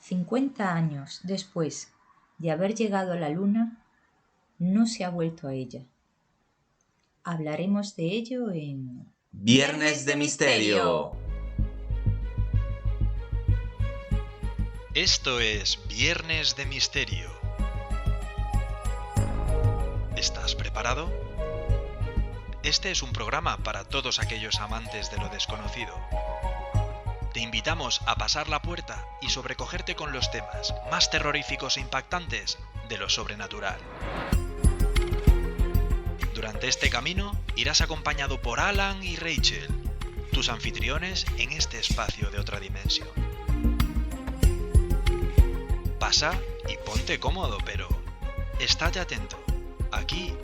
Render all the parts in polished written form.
50 años después de haber llegado a la Luna, no se ha vuelto a ella. Hablaremos de ello en Viernes de Misterio. Esto es Viernes de Misterio. ¿Estás preparado? Este es un programa para todos aquellos amantes de lo desconocido. Te invitamos a pasar la puerta y sobrecogerte con los temas más terroríficos e impactantes de lo sobrenatural. Durante este camino irás acompañado por Alan y Rachel, tus anfitriones en este espacio de otra dimensión. Pasa y ponte cómodo, pero estate atento. Aquí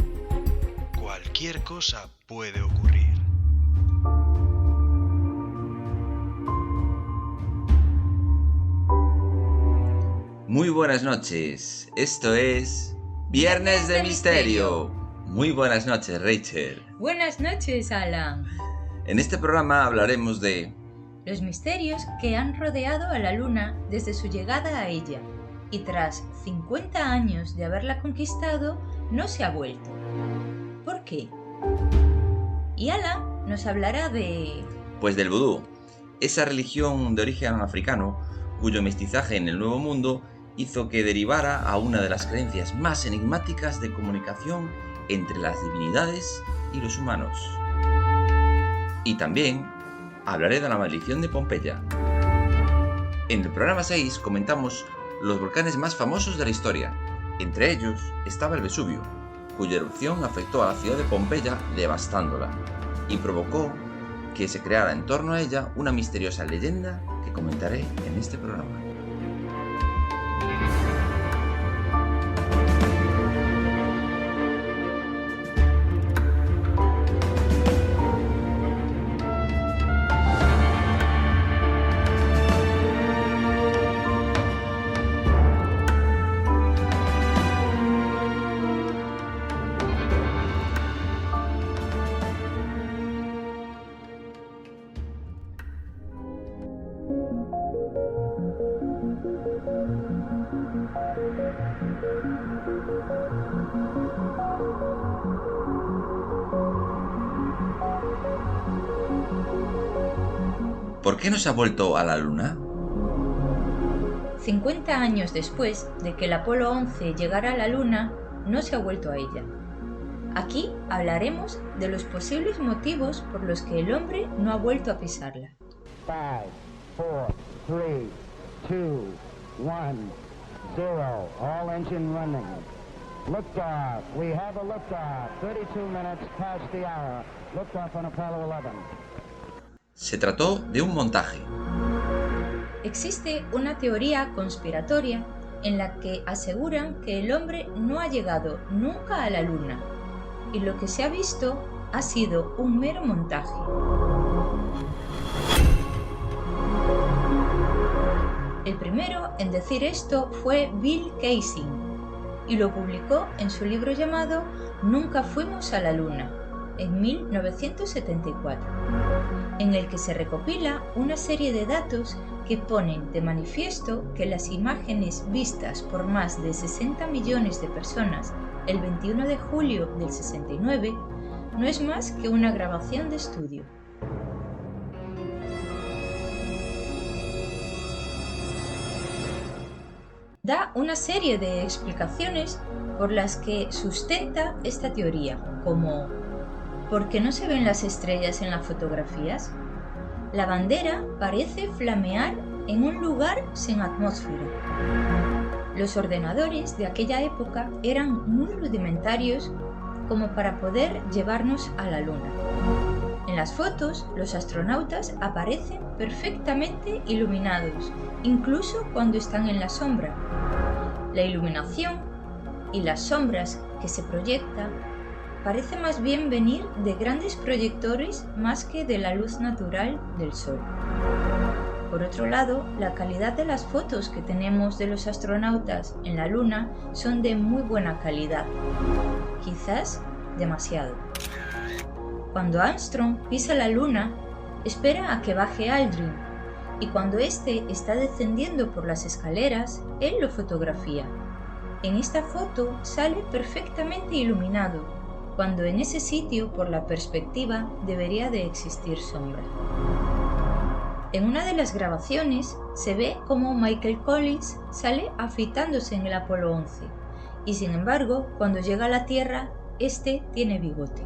cualquier cosa puede ocurrir. Muy buenas noches, esto es Viernes de Misterio. Muy buenas noches, Rachel. Buenas noches, Alan. En este programa hablaremos de los misterios que han rodeado a la Luna desde su llegada a ella, y tras 50 años de haberla conquistado, no se ha vuelto. ¿Por qué? Y Alan nos hablará de... pues del vudú, esa religión de origen africano cuyo mestizaje en el Nuevo Mundo hizo que derivara a una de las creencias más enigmáticas de comunicación entre las divinidades y los humanos. Y también hablaré de la maldición de Pompeya. En el programa 6 comentamos los volcanes más famosos de la historia. Entre ellos estaba el Vesubio, cuya erupción afectó a la ciudad de Pompeya devastándola y provocó que se creara en torno a ella una misteriosa leyenda que comentaré en este programa. ¿Por qué no se ha vuelto a la Luna? 50 años después de que el Apolo 11 llegara a la Luna, no se ha vuelto a ella. Aquí hablaremos de los posibles motivos por los que el hombre no ha vuelto a pisarla. 5, 4, 3, 2, 1, 0. All engine running. Liftoff. We have a liftoff. 32 minutes past the hour. Liftoff on Apollo 11. Se trató de un montaje. Existe una teoría conspiratoria en la que aseguran que el hombre no ha llegado nunca a la Luna y lo que se ha visto ha sido un mero montaje. El primero en decir esto fue Bill Kaysing y lo publicó en su libro llamado Nunca fuimos a la Luna, en 1974, en el que se recopila una serie de datos que ponen de manifiesto que las imágenes vistas por más de 60 millones de personas el 21 de julio del 69 no es más que una grabación de estudio. Da una serie de explicaciones por las que sustenta esta teoría, como ¿por qué no se ven las estrellas en las fotografías? La bandera parece flamear en un lugar sin atmósfera. Los ordenadores de aquella época eran muy rudimentarios como para poder llevarnos a la Luna. En las fotos, los astronautas aparecen perfectamente iluminados, incluso cuando están en la sombra. La iluminación y las sombras que se proyectan parece más bien venir de grandes proyectores más que de la luz natural del Sol. Por otro lado, la calidad de las fotos que tenemos de los astronautas en la Luna son de muy buena calidad, quizás demasiado. Cuando Armstrong pisa la Luna, espera a que baje Aldrin, y cuando éste está descendiendo por las escaleras, él lo fotografía. En esta foto sale perfectamente iluminado, cuando en ese sitio, por la perspectiva, debería de existir sombra. En una de las grabaciones se ve cómo Michael Collins sale afeitándose en el Apolo 11, y sin embargo, cuando llega a la Tierra, este tiene bigote.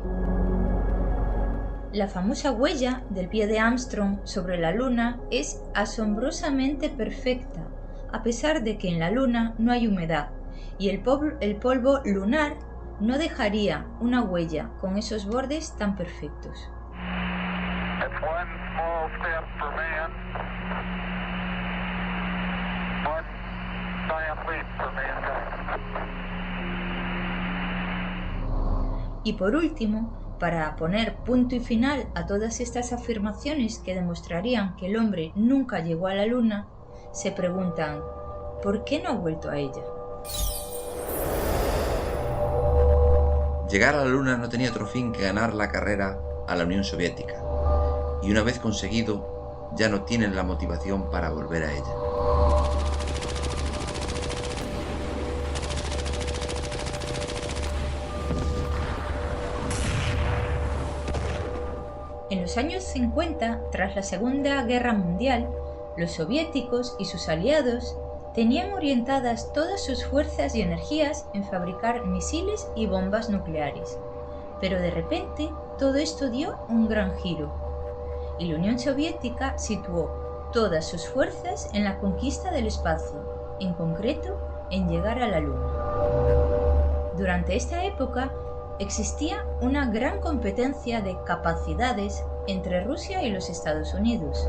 La famosa huella del pie de Armstrong sobre la Luna es asombrosamente perfecta, a pesar de que en la Luna no hay humedad, y el polvo lunar no dejaría una huella con esos bordes tan perfectos. Y por último, para poner punto y final a todas estas afirmaciones que demostrarían que el hombre nunca llegó a la Luna, se preguntan, ¿por qué no ha vuelto a ella? Llegar a la Luna no tenía otro fin que ganar la carrera a la Unión Soviética, y una vez conseguido, ya no tienen la motivación para volver a ella. En los años 50, tras la Segunda Guerra Mundial, los soviéticos y sus aliados tenían orientadas todas sus fuerzas y energías en fabricar misiles y bombas nucleares. Pero de repente, todo esto dio un gran giro, y la Unión Soviética situó todas sus fuerzas en la conquista del espacio, en concreto, en llegar a la Luna. Durante esta época, existía una gran competencia de capacidades entre Rusia y los Estados Unidos.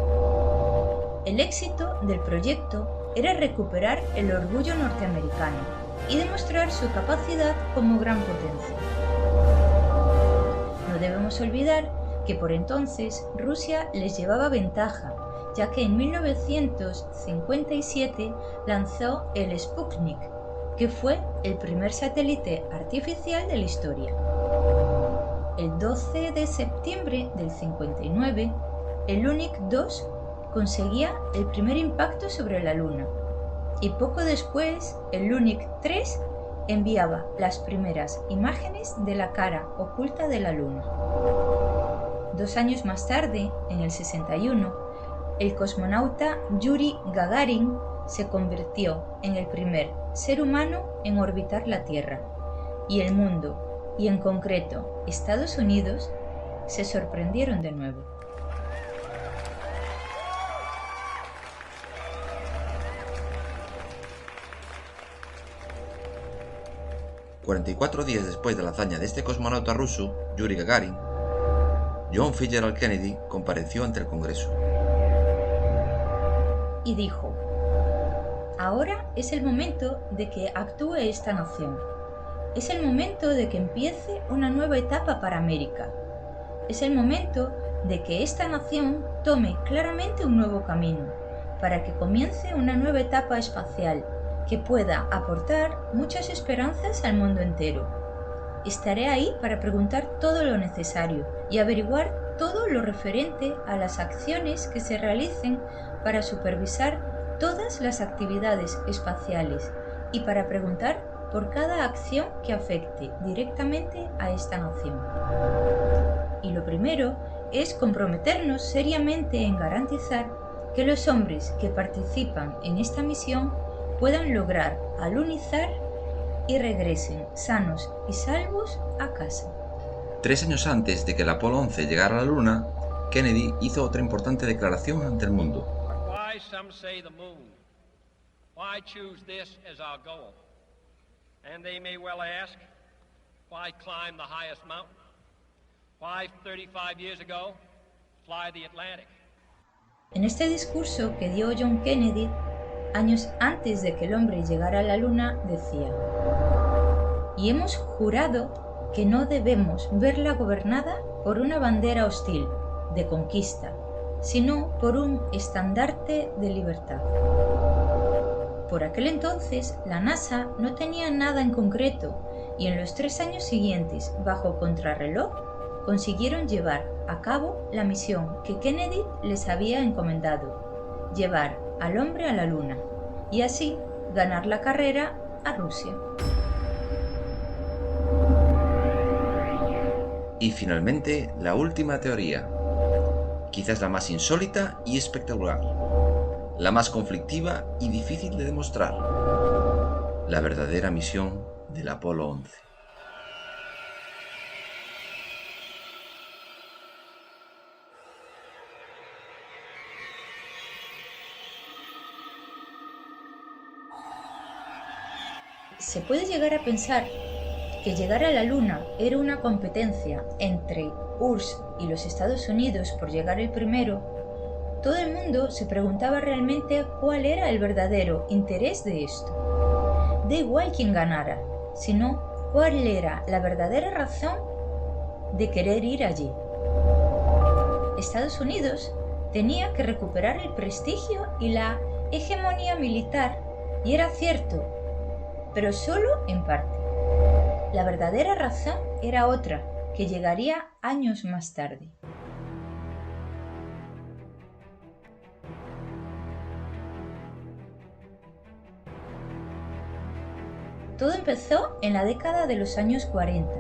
El éxito del proyecto era recuperar el orgullo norteamericano y demostrar su capacidad como gran potencia. No debemos olvidar que por entonces Rusia les llevaba ventaja, ya que en 1957 lanzó el Sputnik, que fue el primer satélite artificial de la historia. El 12 de septiembre del 59, el Lunik 2 conseguía el primer impacto sobre la Luna, y poco después el Lunik 3 enviaba las primeras imágenes de la cara oculta de la Luna. 2 años más tarde, en el 61, el cosmonauta Yuri Gagarin se convirtió en el primer ser humano en orbitar la Tierra, y el mundo, y en concreto Estados Unidos, se sorprendieron de nuevo. ...44 días después de la hazaña de este cosmonauta ruso, Yuri Gagarin, John Fitzgerald Kennedy compareció ante el Congreso. Y dijo: ahora es el momento de que actúe esta nación. Es el momento de que empiece una nueva etapa para América. Es el momento de que esta nación tome claramente un nuevo camino, para que comience una nueva etapa espacial que pueda aportar muchas esperanzas al mundo entero. Estaré ahí para preguntar todo lo necesario y averiguar todo lo referente a las acciones que se realicen para supervisar todas las actividades espaciales y para preguntar por cada acción que afecte directamente a esta nación. Y lo primero es comprometernos seriamente en garantizar que los hombres que participan en esta misión puedan lograr alunizar y regresen sanos y salvos a casa. 3 años antes de que el Apolo 11 llegara a la Luna, Kennedy hizo otra importante declaración ante el mundo. Why some say the moon? Why choose this as our goal? And they may well ask, why climb the highest mountain? Why 35 years ago fly the Atlantic? En este discurso que dio John Kennedy años antes de que el hombre llegara a la Luna, decía: y hemos jurado que no debemos verla gobernada por una bandera hostil de conquista, sino por un estandarte de libertad. Por aquel entonces, la NASA no tenía nada en concreto, y en los 3 años siguientes, bajo contrarreloj, consiguieron llevar a cabo la misión que Kennedy les había encomendado: llevar al hombre a la Luna y así ganar la carrera a Rusia. Y finalmente, la última teoría, quizás la más insólita y espectacular, la más conflictiva y difícil de demostrar, la verdadera misión del Apolo 11. Se puede llegar a pensar que llegar a la Luna era una competencia entre URSS y los Estados Unidos por llegar el primero. Todo el mundo se preguntaba realmente cuál era el verdadero interés de esto. Da igual quién ganara, sino cuál era la verdadera razón de querer ir allí. Estados Unidos tenía que recuperar el prestigio y la hegemonía militar, y era cierto, pero solo en parte. La verdadera razón era otra, que llegaría años más tarde. Todo empezó en la década de los años 40.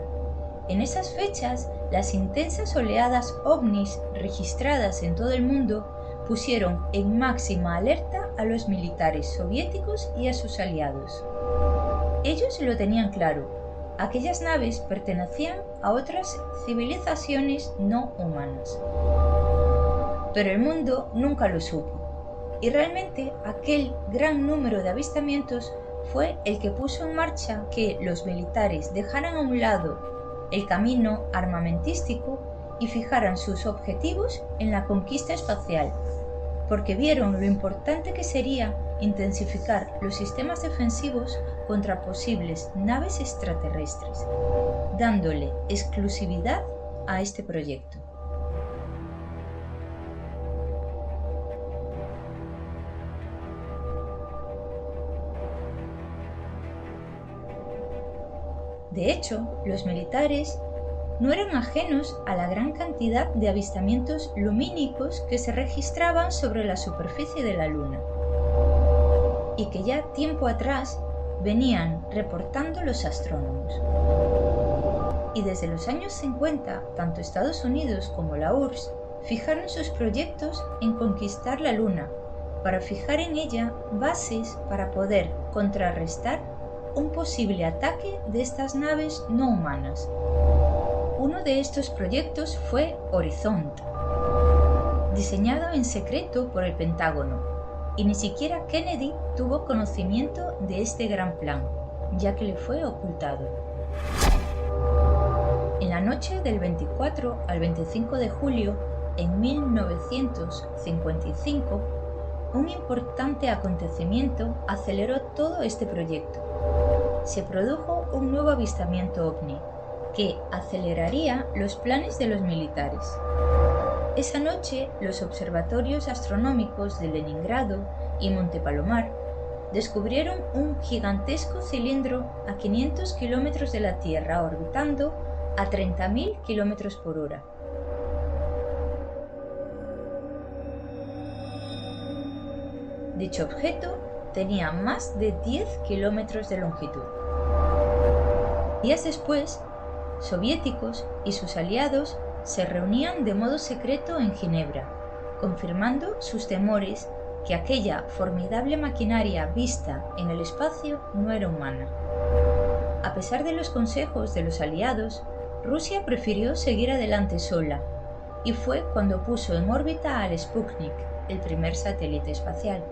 En esas fechas, las intensas oleadas ovnis registradas en todo el mundo pusieron en máxima alerta a los militares soviéticos y a sus aliados. Ellos lo tenían claro. Aquellas naves pertenecían a otras civilizaciones no humanas. Pero el mundo nunca lo supo. Y realmente aquel gran número de avistamientos fue el que puso en marcha que los militares dejaran a un lado el camino armamentístico y fijaran sus objetivos en la conquista espacial, porque vieron lo importante que sería intensificar los sistemas defensivos contra posibles naves extraterrestres, dándole exclusividad a este proyecto. De hecho, los militares no eran ajenos a la gran cantidad de avistamientos lumínicos que se registraban sobre la superficie de la Luna y que ya tiempo atrás venían reportando los astrónomos. Y desde los años 50, tanto Estados Unidos como la URSS fijaron sus proyectos en conquistar la Luna para fijar en ella bases para poder contrarrestar un posible ataque de estas naves no humanas. Uno de estos proyectos fue Horizont, diseñado en secreto por el Pentágono, y ni siquiera Kennedy tuvo conocimiento de este gran plan, ya que le fue ocultado. En la noche del 24 al 25 de julio en 1955, un importante acontecimiento aceleró todo este proyecto. Se produjo un nuevo avistamiento ovni, que aceleraría los planes de los militares. Esa noche, los observatorios astronómicos de Leningrado y Monte Palomar descubrieron un gigantesco cilindro a 500 kilómetros de la Tierra orbitando a 30.000 kilómetros por hora. Dicho objeto tenía más de 10 kilómetros de longitud. Días después, soviéticos y sus aliados se reunían de modo secreto en Ginebra, confirmando sus temores que aquella formidable maquinaria vista en el espacio no era humana. A pesar de los consejos de los aliados, Rusia prefirió seguir adelante sola, y fue cuando puso en órbita al Sputnik, el primer satélite espacial.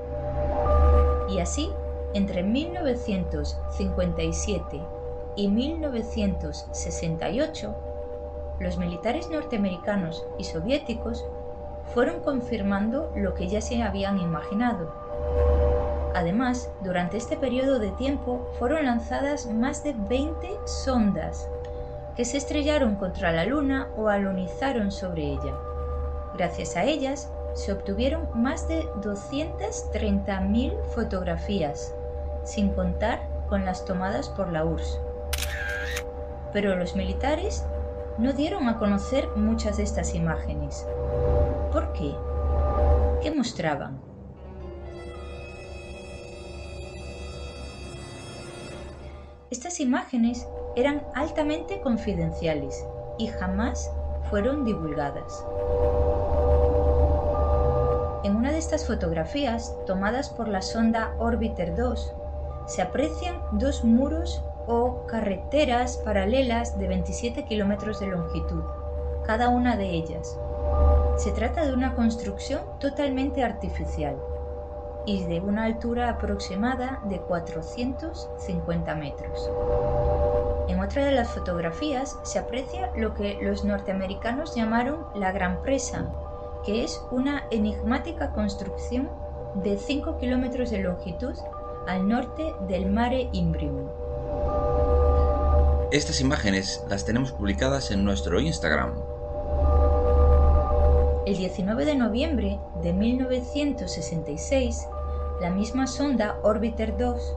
Y así, entre 1957 y 1968, los militares norteamericanos y soviéticos fueron confirmando lo que ya se habían imaginado. Además, durante este periodo de tiempo fueron lanzadas más de 20 sondas que se estrellaron contra la Luna o alunizaron sobre ella. Gracias a ellas, se obtuvieron más de 230.000 fotografías, sin contar con las tomadas por la URSS. Pero los militares no dieron a conocer muchas de estas imágenes. ¿Por qué? ¿Qué mostraban? Estas imágenes eran altamente confidenciales y jamás fueron divulgadas. En una de estas fotografías, tomadas por la sonda Orbiter 2, se aprecian dos muros o carreteras paralelas de 27 kilómetros de longitud, cada una de ellas. Se trata de una construcción totalmente artificial y de una altura aproximada de 450 metros. En otra de las fotografías se aprecia lo que los norteamericanos llamaron la Gran Presa, que es una enigmática construcción de 5 kilómetros de longitud al norte del Mare Imbrium. Estas imágenes las tenemos publicadas en nuestro Instagram. El 19 de noviembre de 1966, la misma sonda Orbiter 2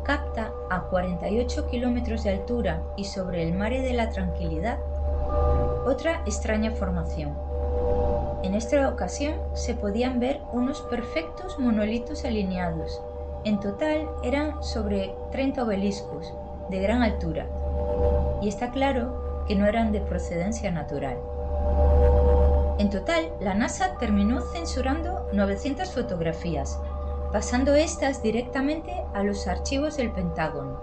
capta a 48 kilómetros de altura y sobre el Mare de la Tranquilidad otra extraña formación. En esta ocasión se podían ver unos perfectos monolitos alineados. En total eran sobre 30 obeliscos de gran altura y está claro que no eran de procedencia natural. En total, la NASA terminó censurando 900 fotografías, pasando estas directamente a los archivos del Pentágono,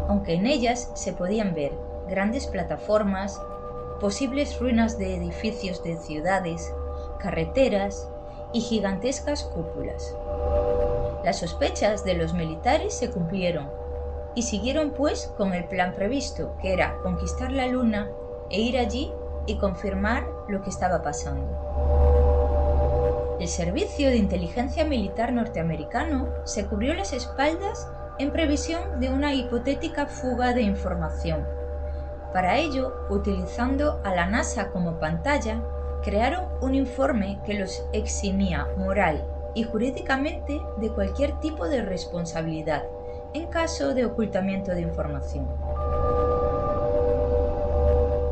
aunque en ellas se podían ver grandes plataformas, posibles ruinas de edificios de ciudades, carreteras y gigantescas cúpulas. Las sospechas de los militares se cumplieron y siguieron pues con el plan previsto, que era conquistar la Luna e ir allí y confirmar lo que estaba pasando. El Servicio de Inteligencia Militar norteamericano se cubrió las espaldas en previsión de una hipotética fuga de información. Para ello, utilizando a la NASA como pantalla, crearon un informe que los eximía moral y jurídicamente de cualquier tipo de responsabilidad en caso de ocultamiento de información.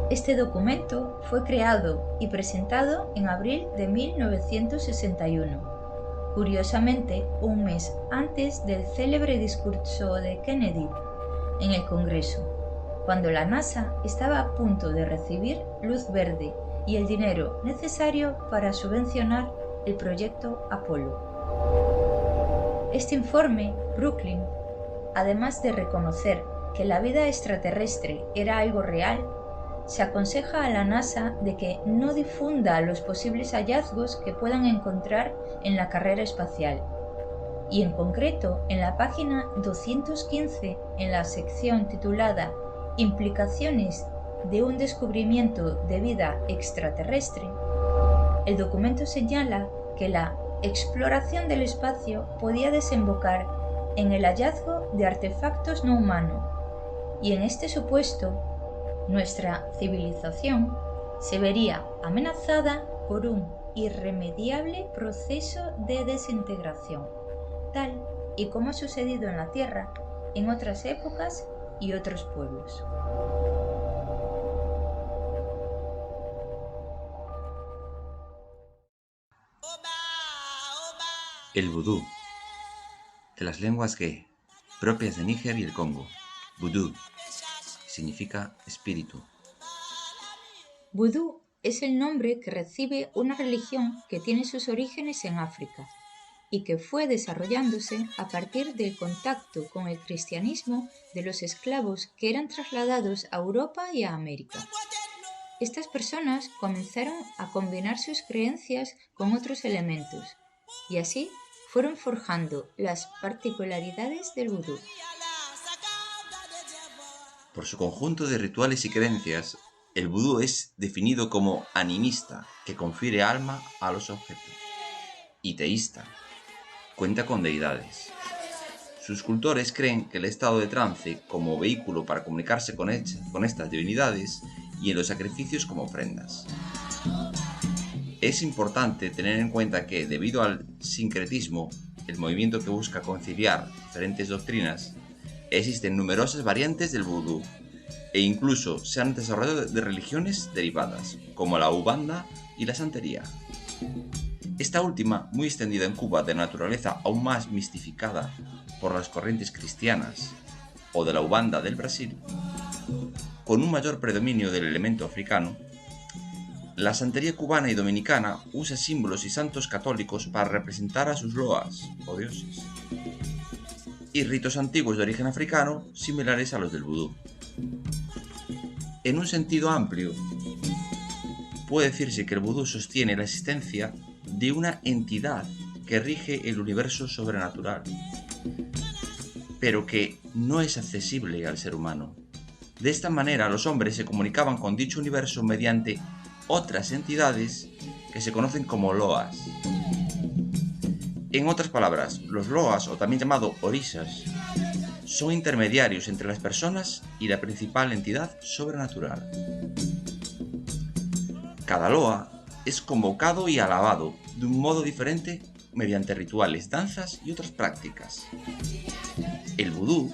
Este documento fue creado y presentado en abril de 1961, curiosamente un mes antes del célebre discurso de Kennedy en el Congreso, cuando la NASA estaba a punto de recibir luz verde y el dinero necesario para subvencionar el proyecto Apolo. Este informe, Brooklyn, además de reconocer que la vida extraterrestre era algo real, se aconseja a la NASA de que no difunda los posibles hallazgos que puedan encontrar en la carrera espacial, y en concreto en la página 215, en la sección titulada Implicaciones de un descubrimiento de vida extraterrestre, el documento señala que la exploración del espacio podía desembocar en el hallazgo de artefactos no humanos, y en este supuesto, nuestra civilización se vería amenazada por un irremediable proceso de desintegración, tal y como ha sucedido en la Tierra en otras épocas y otros pueblos. El vudú, de las lenguas que, propias de Níger y el Congo. Vudú significa espíritu. Vudú es el nombre que recibe una religión que tiene sus orígenes en África y que fue desarrollándose a partir del contacto con el cristianismo de los esclavos que eran trasladados a Europa y a América. Estas personas comenzaron a combinar sus creencias con otros elementos y así fueron forjando las particularidades del vudú. Por su conjunto de rituales y creencias, el vudú es definido como animista, que confiere alma a los objetos, y teísta, cuenta con deidades. Sus cultores creen que el estado de trance como vehículo para comunicarse con estas divinidades y en los sacrificios como ofrendas. Es importante tener en cuenta que, debido al sincretismo, el movimiento que busca conciliar diferentes doctrinas, existen numerosas variantes del vudú e incluso se han desarrollado de religiones derivadas, como la Umbanda y la santería. Esta última, muy extendida en Cuba, de naturaleza aún más mistificada por las corrientes cristianas, o de la Ubanda del Brasil, con un mayor predominio del elemento africano, la santería cubana y dominicana usa símbolos y santos católicos para representar a sus loas o dioses, y ritos antiguos de origen africano similares a los del vudú. En un sentido amplio, puede decirse que el vudú sostiene la existencia de una entidad que rige el universo sobrenatural, pero que no es accesible al ser humano. De esta manera, los hombres se comunicaban con dicho universo mediante otras entidades que se conocen como loas. En otras palabras, los loas, o también llamados orishas, son intermediarios entre las personas y la principal entidad sobrenatural. Cada loa es convocado y alabado de un modo diferente mediante rituales, danzas y otras prácticas. El vudú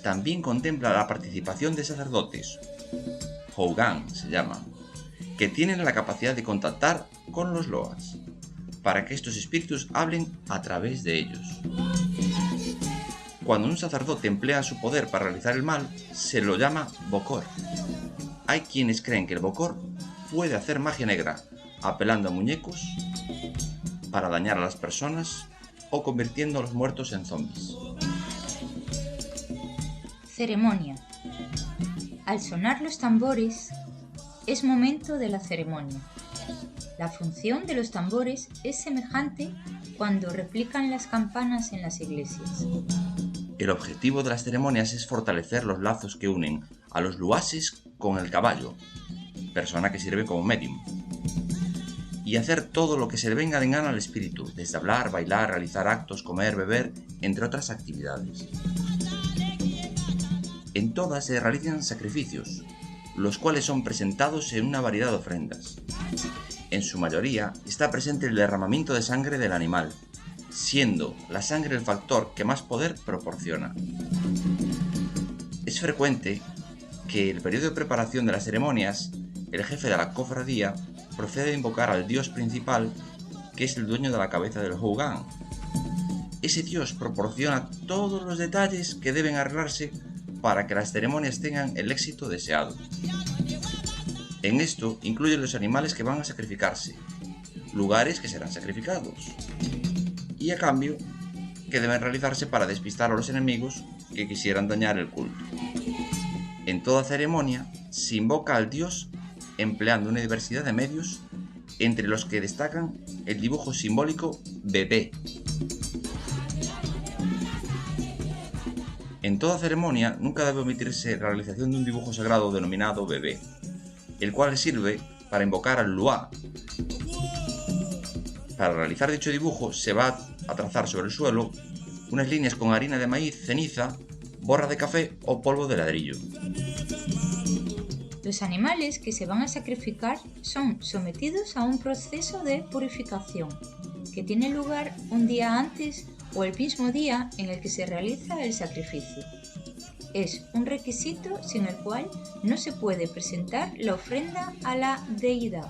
también contempla la participación de sacerdotes, houngan se llama, que tienen la capacidad de contactar con los loas, para que estos espíritus hablen a través de ellos. Cuando un sacerdote emplea su poder para realizar el mal, se lo llama bokor. Hay quienes creen que el bokor puede hacer magia negra, apelando a muñecos para dañar a las personas o convirtiendo a los muertos en zombies. Ceremonia. Al sonar los tambores, es momento de la ceremonia. La función de los tambores es semejante cuando replican las campanas en las iglesias. El objetivo de las ceremonias es fortalecer los lazos que unen a los luases con el caballo, persona que sirve como medium, y hacer todo lo que se le venga de gana al espíritu, desde hablar, bailar, realizar actos, comer, beber, entre otras actividades. En todas se realizan sacrificios, los cuales son presentados en una variedad de ofrendas. En su mayoría está presente el derramamiento de sangre del animal, siendo la sangre el factor que más poder proporciona. Es frecuente que el periodo de preparación de las ceremonias, el jefe de la cofradía procede a invocar al dios principal, que es el dueño de la cabeza del houngan. Ese dios proporciona todos los detalles que deben arreglarse para que las ceremonias tengan el éxito deseado. En esto incluye los animales que van a sacrificarse, lugares que serán sacrificados, y a cambio que deben realizarse para despistar a los enemigos que quisieran dañar el culto. En toda ceremonia se invoca al dios empleando una diversidad de medios, entre los que destacan el dibujo simbólico bebé. En toda ceremonia nunca debe omitirse la realización de un dibujo sagrado denominado bebé, el cual sirve para invocar al Lua. Para realizar dicho dibujo se va a trazar sobre el suelo unas líneas con harina de maíz, ceniza, borra de café o polvo de ladrillo. Los animales que se van a sacrificar son sometidos a un proceso de purificación que tiene lugar un día antes o el mismo día en el que se realiza el sacrificio. Es un requisito sin el cual no se puede presentar la ofrenda a la deidad.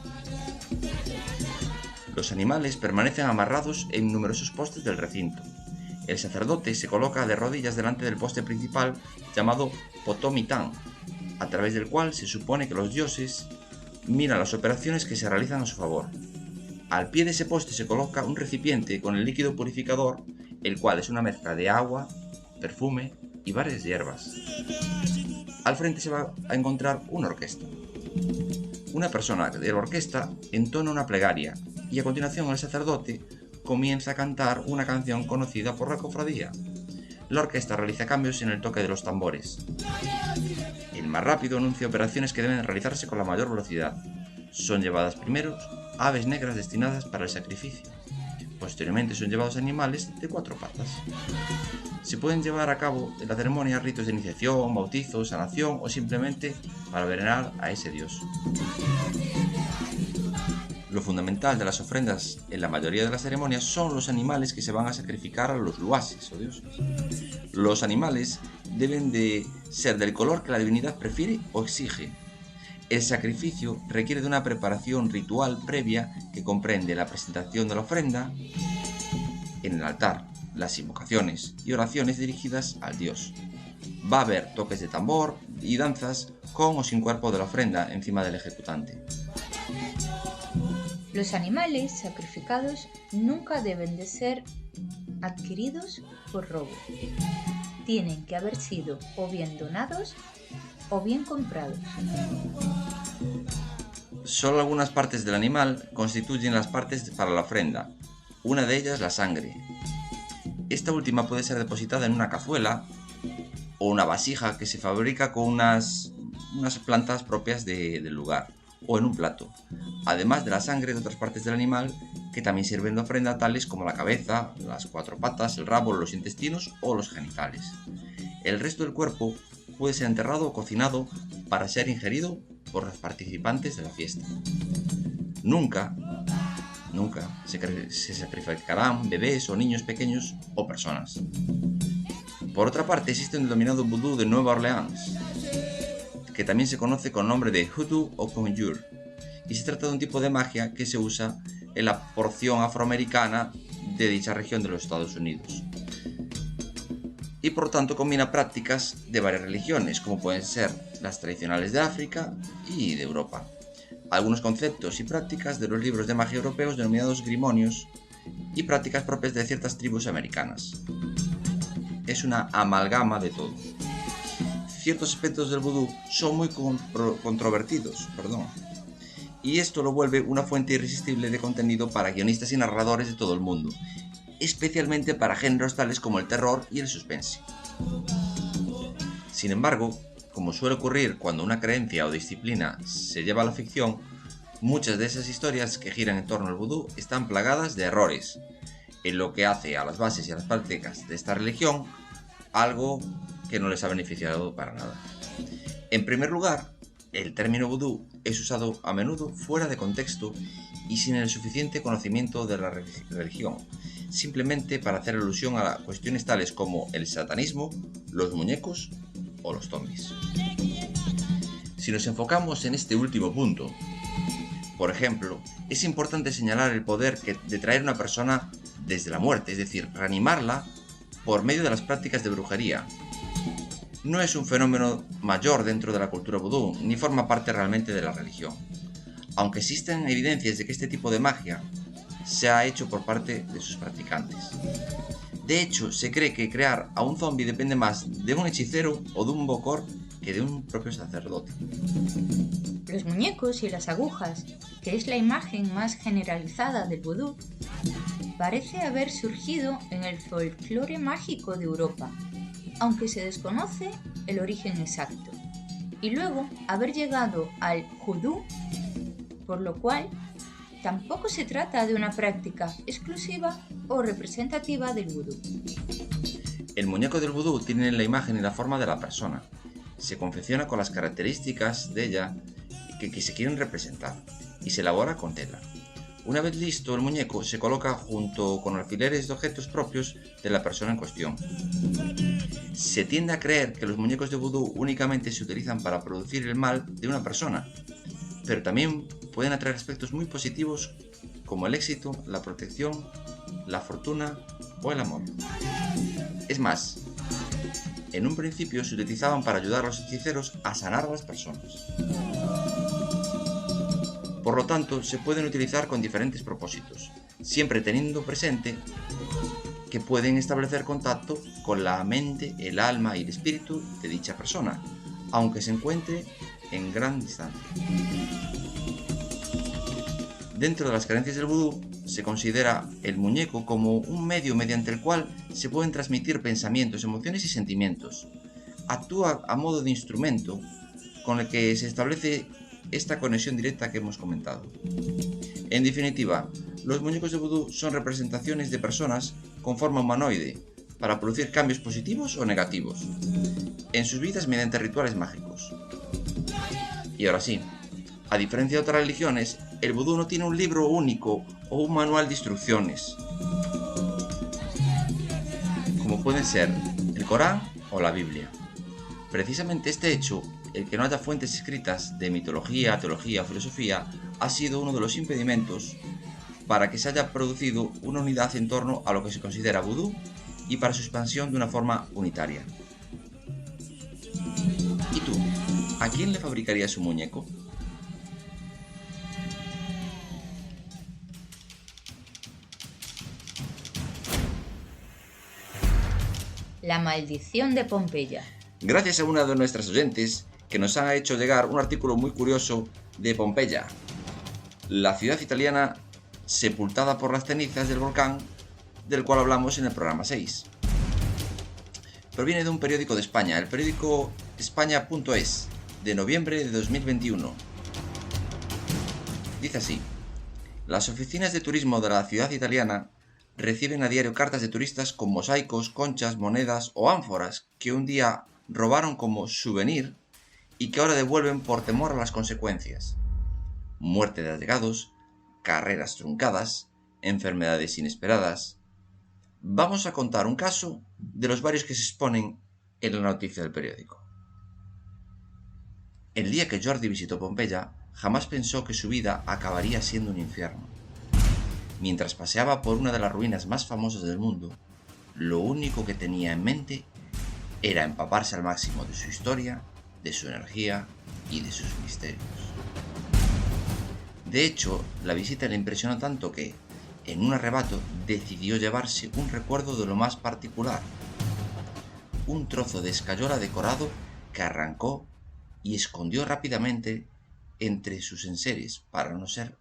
Los animales permanecen amarrados en numerosos postes del recinto. El sacerdote se coloca de rodillas delante del poste principal llamado potomitán, a través del cual se supone que los dioses miran las operaciones que se realizan a su favor. Al pie de ese poste se coloca un recipiente con el líquido purificador, el cual es una mezcla de agua, perfume y varias hierbas. Al frente se va a encontrar una orquesta. Una persona de la orquesta entona una plegaria y a continuación el sacerdote comienza a cantar una canción conocida por la cofradía. La orquesta realiza cambios en el toque de los tambores. El más rápido anuncia operaciones que deben realizarse con la mayor velocidad. Son llevadas primero aves negras destinadas para el sacrificio. Posteriormente son llevados animales de 4 patas. Se pueden llevar a cabo en la ceremonia ritos de iniciación, bautizo, sanación o simplemente para venerar a ese dios. Lo fundamental de las ofrendas en la mayoría de las ceremonias son los animales que se van a sacrificar a los luases o dioses. Los animales deben de ser del color que la divinidad prefiere o exige. El sacrificio requiere de una preparación ritual previa que comprende la presentación de la ofrenda en el altar, las invocaciones y oraciones dirigidas al dios, va a haber toques de tambor y danzas con o sin cuerpo de la ofrenda encima del ejecutante. Los animales sacrificados nunca deben de ser adquiridos por robo. Tienen que haber sido o bien donados o bien comprados. Solo algunas partes del animal constituyen las partes para la ofrenda, una de ellas la sangre. Esta última puede ser depositada en una cazuela o una vasija que se fabrica con unas plantas propias del lugar, o en un plato, además de la sangre de otras partes del animal que también sirven de ofrenda, tales como la cabeza, las 4 patas, el rabo, los intestinos o los genitales. El resto del cuerpo puede ser enterrado o cocinado para ser ingerido por los participantes de la fiesta. Nunca se sacrificarán bebés o niños pequeños o personas. Por otra parte, existe el denominado vudú de Nueva Orleans, que también se conoce con el nombre de hoodoo o conjure, y se trata de un tipo de magia que se usa en la porción afroamericana de dicha región de los Estados Unidos. Y por tanto combina prácticas de varias religiones, como pueden ser las tradicionales de África y de Europa. Algunos conceptos y prácticas de los libros de magia europeos denominados grimonios y prácticas propias de ciertas tribus americanas. Es una amalgama de todo. Ciertos aspectos del vudú son muy controvertidos, y esto lo vuelve una fuente irresistible de contenido para guionistas y narradores de todo el mundo, especialmente para géneros tales como el terror y el suspense. Sin embargo, como suele ocurrir cuando una creencia o disciplina se lleva a la ficción, muchas de esas historias que giran en torno al vudú están plagadas de errores, en lo que hace a las bases y a las prácticas de esta religión algo que no les ha beneficiado para nada. En primer lugar, el término vudú es usado a menudo fuera de contexto y sin el suficiente conocimiento de la religión, simplemente para hacer alusión a cuestiones tales como el satanismo, los muñecos o los zombies. Si nos enfocamos en este último punto, por ejemplo, es importante señalar el poder de traer a una persona desde la muerte, es decir, reanimarla por medio de las prácticas de brujería. No es un fenómeno mayor dentro de la cultura vudú, ni forma parte realmente de la religión, aunque existen evidencias de que este tipo de magia se ha hecho por parte de sus practicantes. De hecho, se cree que crear a un zombie depende más de un hechicero o de un bokor que de un propio sacerdote. Los muñecos y las agujas, que es la imagen más generalizada del vudú, parece haber surgido en el folclore mágico de Europa, aunque se desconoce el origen exacto, y luego haber llegado al judú, por lo cual tampoco se trata de una práctica exclusiva o representativa del vudú. El muñeco del vudú tiene la imagen y la forma de la persona. Se confecciona con las características de ella que se quieren representar y se elabora con tela. Una vez listo, el muñeco se coloca junto con alfileres de objetos propios de la persona en cuestión. Se tiende a creer que los muñecos de vudú únicamente se utilizan para producir el mal de una persona, pero también pueden atraer aspectos muy positivos como el éxito, la protección, la fortuna o el amor. Es más, en un principio se utilizaban para ayudar a los hechiceros a sanar a las personas. Por lo tanto, se pueden utilizar con diferentes propósitos, siempre teniendo presente que pueden establecer contacto con la mente, el alma y el espíritu de dicha persona, aunque se encuentre en gran distancia. Dentro de las creencias del vudú, se considera el muñeco como un medio mediante el cual se pueden transmitir pensamientos, emociones y sentimientos. Actúa a modo de instrumento con el que se establece esta conexión directa que hemos comentado. En definitiva, los muñecos de vudú son representaciones de personas con forma humanoide para producir cambios positivos o negativos en sus vidas mediante rituales mágicos. Y ahora sí, a diferencia de otras religiones, el vudú no tiene un libro único o un manual de instrucciones, como pueden ser el Corán o la Biblia. Precisamente este hecho, el que no haya fuentes escritas de mitología, teología o filosofía, ha sido uno de los impedimentos para que se haya producido una unidad en torno a lo que se considera vudú y para su expansión de una forma unitaria. ¿A quién le fabricaría su muñeco? La maldición de Pompeya. Gracias a una de nuestras oyentes que nos ha hecho llegar un artículo muy curioso de Pompeya, la ciudad italiana sepultada por las cenizas del volcán del cual hablamos en el programa 6. Proviene de un periódico de España, el periódico España.es, de noviembre de 2021. Dice así: las oficinas de turismo de la ciudad italiana reciben a diario cartas de turistas con mosaicos, conchas, monedas o ánforas que un día robaron como souvenir y que ahora devuelven por temor a las consecuencias. Muerte de allegados, carreras truncadas, enfermedades inesperadas. Vamos a contar un caso de los varios que se exponen en la noticia del periódico. El día que Jordi visitó Pompeya, jamás pensó que su vida acabaría siendo un infierno. Mientras paseaba por una de las ruinas más famosas del mundo, lo único que tenía en mente era empaparse al máximo de su historia, de su energía y de sus misterios. De hecho, la visita le impresionó tanto que, en un arrebato, decidió llevarse un recuerdo de lo más particular: un trozo de escayola decorado que arrancó y escondió rápidamente entre sus enseres para no ser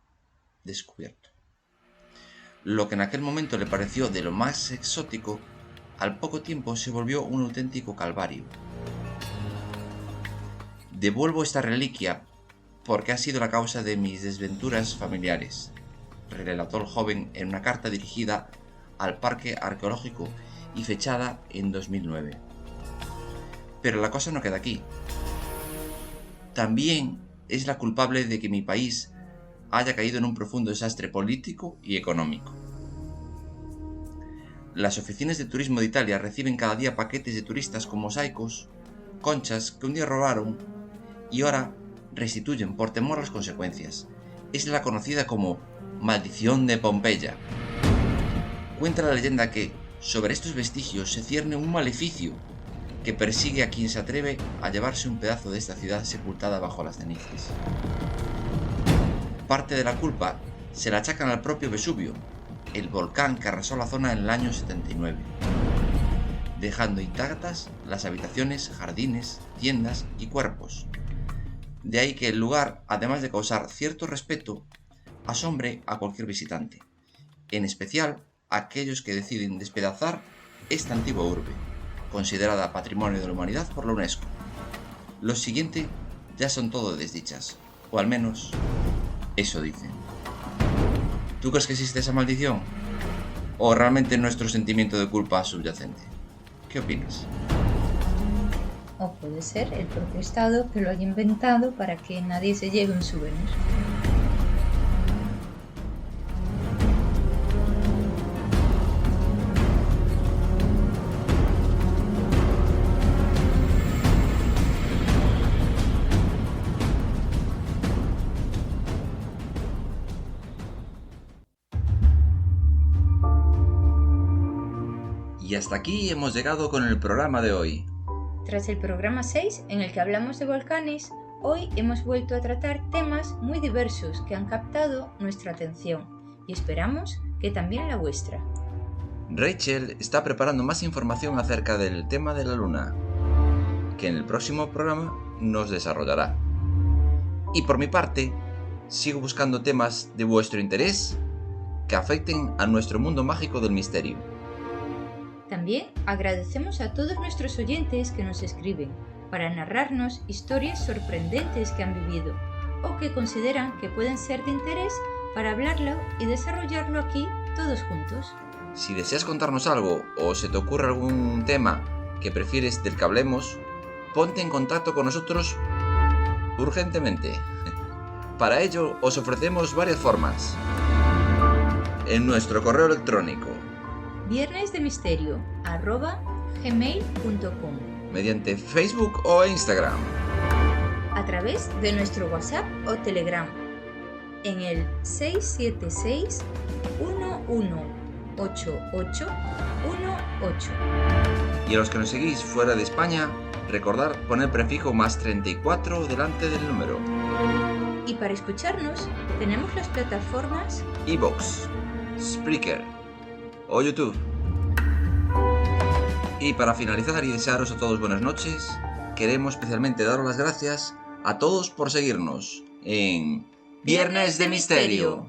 descubierto. Lo que en aquel momento le pareció de lo más exótico, al poco tiempo se volvió un auténtico calvario. Devuelvo esta reliquia porque ha sido la causa de mis desventuras familiares, relató el joven en una carta dirigida al Parque Arqueológico y fechada en 2009. Pero la cosa no queda aquí. También es la culpable de que mi país haya caído en un profundo desastre político y económico. Las oficinas de turismo de Italia reciben cada día paquetes de turistas con mosaicos, conchas que un día robaron y ahora restituyen por temor a las consecuencias. Es la conocida como maldición de Pompeya. Cuenta la leyenda que sobre estos vestigios se cierne un maleficio que persigue a quien se atreve a llevarse un pedazo de esta ciudad sepultada bajo las cenizas. Parte de la culpa se la achacan al propio Vesubio, el volcán que arrasó la zona en el año 79, dejando intactas las habitaciones, jardines, tiendas y cuerpos. De ahí que el lugar, además de causar cierto respeto, asombre a cualquier visitante, en especial a aquellos que deciden despedazar esta antigua urbe, considerada Patrimonio de la Humanidad por la UNESCO. Lo siguiente ya son todo desdichas, o al menos eso dicen. ¿Tú crees que existe esa maldición? ¿O realmente nuestro sentimiento de culpa subyacente? ¿Qué opinas? O puede ser el propio Estado que lo haya inventado para que nadie se lleve un souvenir. Y hasta aquí hemos llegado con el programa de hoy. Tras el programa 6, en el que hablamos de volcanes, hoy hemos vuelto a tratar temas muy diversos que han captado nuestra atención y esperamos que también la vuestra. Rachel está preparando más información acerca del tema de la luna, que en el próximo programa nos desarrollará. Y por mi parte, sigo buscando temas de vuestro interés que afecten a nuestro mundo mágico del misterio. También agradecemos a todos nuestros oyentes que nos escriben para narrarnos historias sorprendentes que han vivido o que consideran que pueden ser de interés para hablarlo y desarrollarlo aquí todos juntos. Si deseas contarnos algo o se te ocurre algún tema que prefieres del que hablemos, ponte en contacto con nosotros urgentemente. Para ello os ofrecemos varias formas. En nuestro correo electrónico viernesdemisterio@gmail.com, mediante Facebook o Instagram, a través de nuestro WhatsApp o Telegram en el 676 118818 y a los que nos seguís fuera de España Recordar poner prefijo +34 delante del número. Y para escucharnos tenemos las plataformas iVoox, Spreaker o YouTube. Y para finalizar y desearos a todos buenas noches, queremos especialmente daros las gracias a todos por seguirnos en Viernes de Misterio.